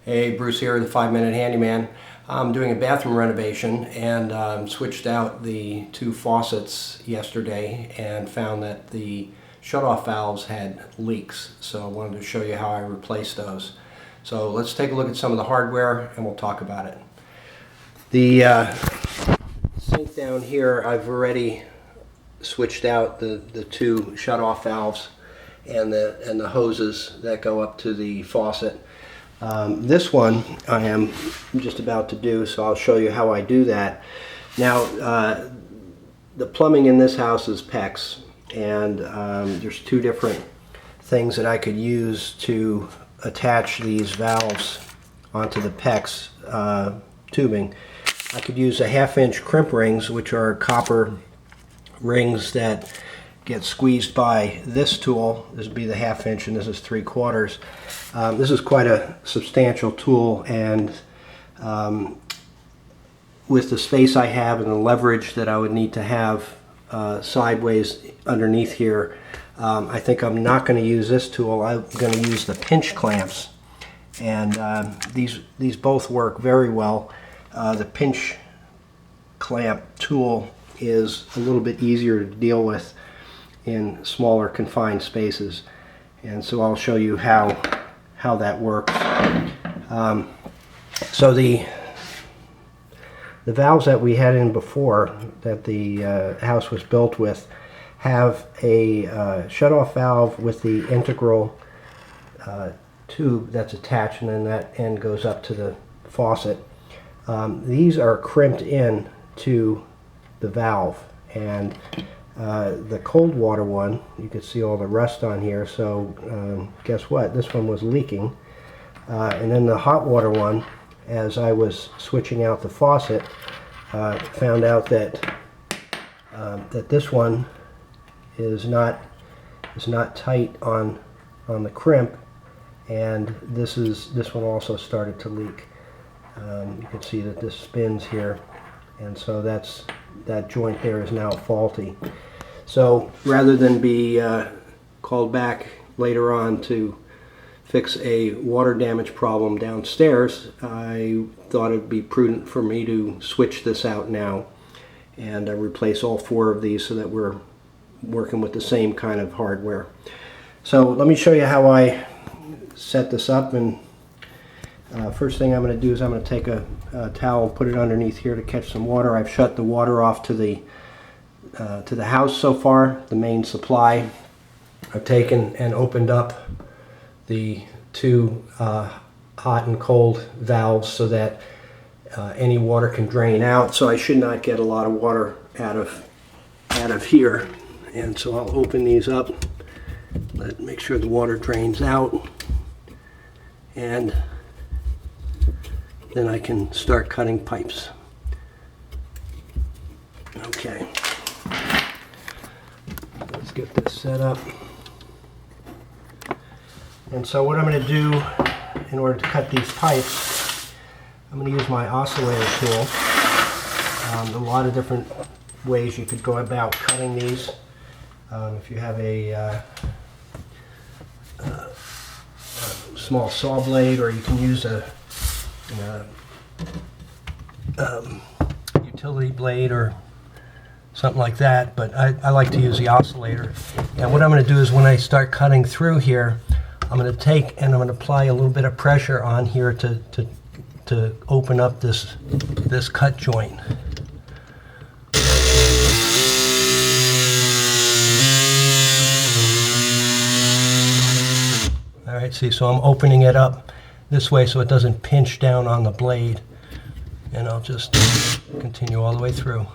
Hey, Bruce here, the 5-Minute Handyman. I'm doing a bathroom renovation and switched out the two faucets yesterday and found that the shutoff valves had leaks. So I wanted to show you how I replaced those. So let's take a look at some of the hardware and we'll talk about it. The sink down here, I've already switched out the two shutoff valves and the hoses that go up to the faucet. This one I am just about to do, so I'll show you how I do that. Now, the plumbing in this house is PEX, and there's two different things that I could use to attach these valves onto the PEX tubing. I could use a 1/2-inch crimp rings, which are copper rings that get squeezed by this tool. This would be the 1/2-inch and this is 3/4. This is quite a substantial tool, and with the space I have and the leverage that I would need to have sideways underneath here, I think I'm not going to use this tool. I'm going to use the pinch clamps, and these both work very well. The pinch clamp tool is a little bit easier to deal with in smaller confined spaces, and so I'll show you how that works. So the valves that we had in before, that the house was built with, have a shutoff valve with the integral tube that's attached, and then that end goes up to the faucet. These are crimped in to the valve, and the cold water one, you can see all the rust on here, so guess what, this one was leaking. And then the hot water one, as I was switching out the faucet, found out that that this one is not tight on the crimp, and this one also started to leak. You can see that this spins here, and so that joint there is now faulty. So rather than be called back later on to fix a water damage problem downstairs, I thought it'd be prudent for me to switch this out now and replace all 4 of these so that we're working with the same kind of hardware. So let me show you how I set this up. And first thing I'm going to do is I'm going to take a towel, put it underneath here to catch some water. I've shut the water off to the house so far, the main supply. I've taken and opened up the two hot and cold valves so that any water can drain out. So I should not get a lot of water out of here. And so I'll open these up, make sure the water drains out, and then I can start cutting pipes. Okay, let's get this set up. And so what I'm going to do in order to cut these pipes, I'm going to use my oscillator tool. A lot of different ways you could go about cutting these. If you have a small saw blade, or you can use a utility blade or something like that, but I like to use the oscillator. And what I'm going to do is when I start cutting through here, I'm going to take and I'm going to apply a little bit of pressure on here to open up this cut joint. All right, see, so I'm opening it up this way so it doesn't pinch down on the blade, and I'll just continue all the way through.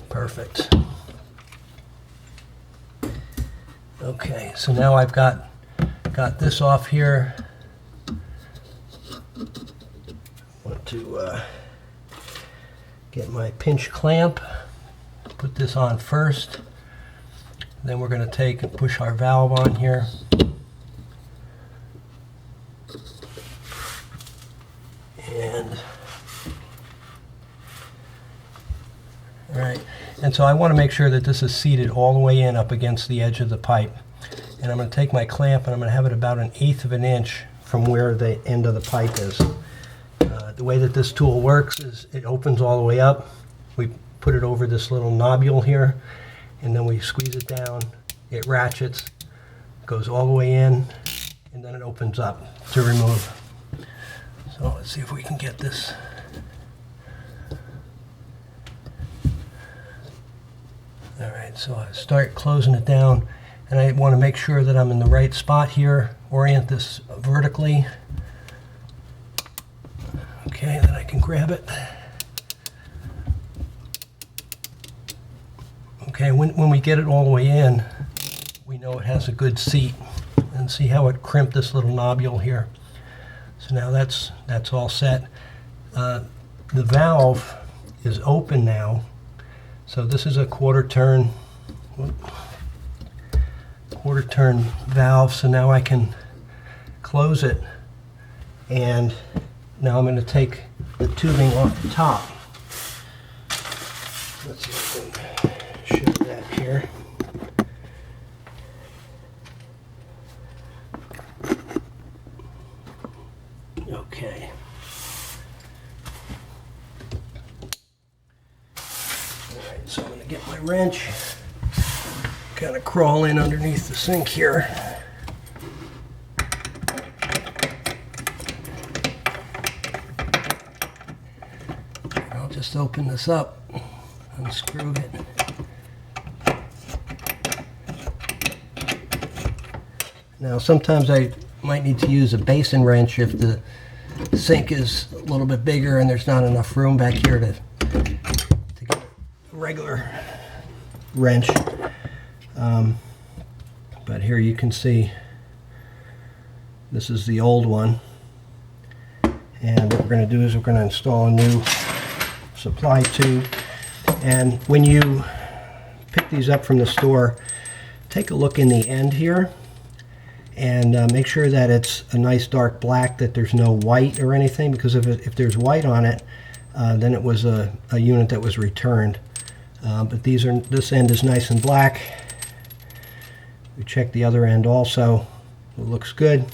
Perfect. Okay, so now I've got this off here. I want to get my pinch clamp, put this on first. Then we're going to take and push our valve on here. And all right, and so I want to make sure that this is seated all the way in up against the edge of the pipe. And I'm going to take my clamp and I'm going to have it about 1/8 of an inch from where the end of the pipe is. The way that this tool works is it opens all the way up. We put it over this little nobule here, and then we squeeze it down. It ratchets, goes all the way in, and then it opens up to remove. So let's see if we can get this. All right, so I start closing it down, and I want to make sure that I'm in the right spot here. Orient this vertically. Okay, then I can grab it. Okay, when we get it all the way in, we know it has a good seat. And see how it crimped this little nobule here. So now that's all set. The valve is open now. So this is a quarter turn valve. So now I can close it, and now I'm going to take the tubing off the top. Let's see if I can show that here. Okay. Alright, so I'm going to get my wrench, kind of crawl in underneath the sink here. I'll just open this up, unscrew it. Now sometimes I might need to use a basin wrench if the sink is a little bit bigger and there's not enough room back here to get a regular wrench. But here you can see this is the old one, and what we're going to do is we're going to install a new supply tube. And when you pick these up from the store, take a look in the end here and make sure that it's a nice dark black, that there's no white or anything, because if there's white on it, then it was a unit that was returned. But this end is nice and black. We check the other end also. It looks good.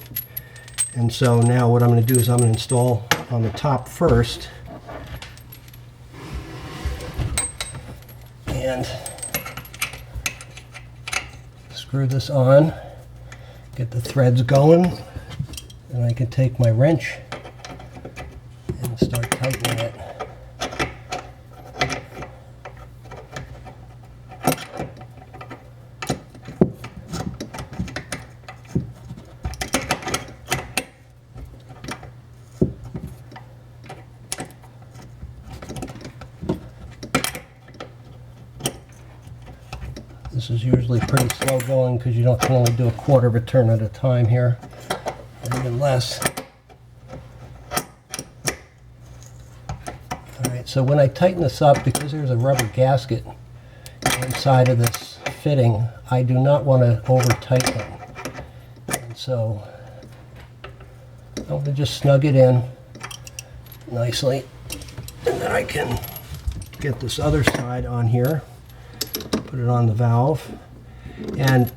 And so now what I'm going to do is I'm going to install on the top first. And screw this on. Get the threads going, and I can take my wrench and start tightening it. This is usually pretty slow going because you can only do a quarter of a turn at a time here, or even less. Alright, so when I tighten this up, because there's a rubber gasket inside of this fitting, I do not want to over tighten it. And so I'm going to just snug it in nicely, and then I can get this other side on here. Put it on the valve, and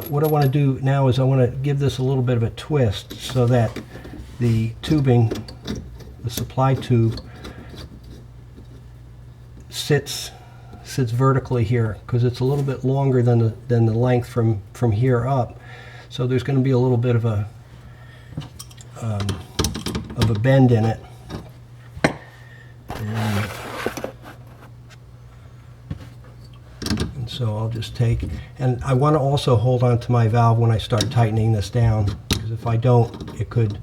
what I want to do now is I want to give this a little bit of a twist so that the tubing, the supply tube, sits vertically here, because it's a little bit longer than the length from here up. So there's going to be a little bit of a bend in it. And so I'll just take, and I want to also hold on to my valve when I start tightening this down, because if I don't, it could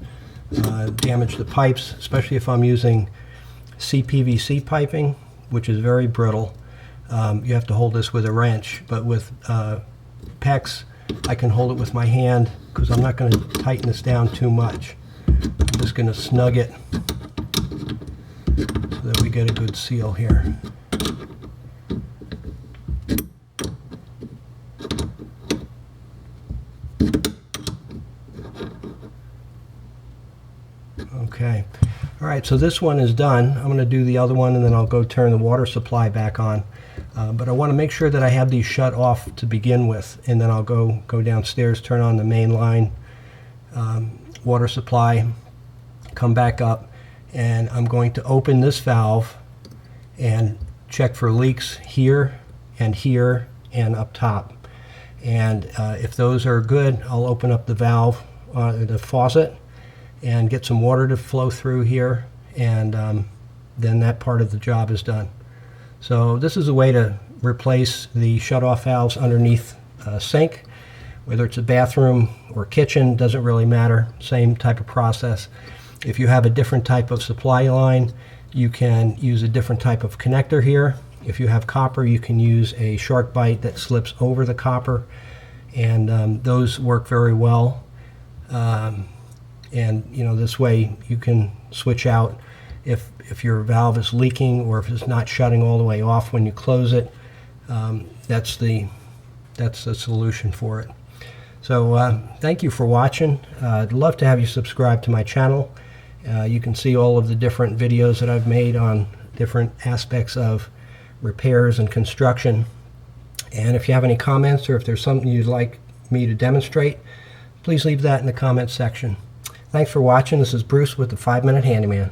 damage the pipes, especially if I'm using CPVC piping, which is very brittle. You have to hold this with a wrench, but with PEX, I can hold it with my hand, because I'm not going to tighten this down too much. I'm just going to snug it so that we get a good seal here. Okay. All right, so this one is done. I'm going to do the other one, and then I'll go turn the water supply back on. But I want to make sure that I have these shut off to begin with, and then I'll go downstairs, turn on the main line water supply, come back up, and I'm going to open this valve and check for leaks here and up top. And if those are good, I'll open up the valve, the faucet, and get some water to flow through here, and then that part of the job is done. So this is a way to replace the shut-off valves underneath a sink. Whether it's a bathroom or kitchen, doesn't really matter, same type of process. If you have a different type of supply line, you can use a different type of connector here. If you have copper, you can use a shark bite that slips over the copper, and those work very well. And this way you can switch out if your valve is leaking, or if it's not shutting all the way off when you close it. That's the solution for it. So thank you for watching. I'd love to have you subscribe to my channel. You can see all of the different videos that I've made on different aspects of repairs and construction. And if you have any comments, or if there's something you'd like me to demonstrate, please leave that in the comments section. Thanks for watching. This is Bruce with the 5-Minute Handyman.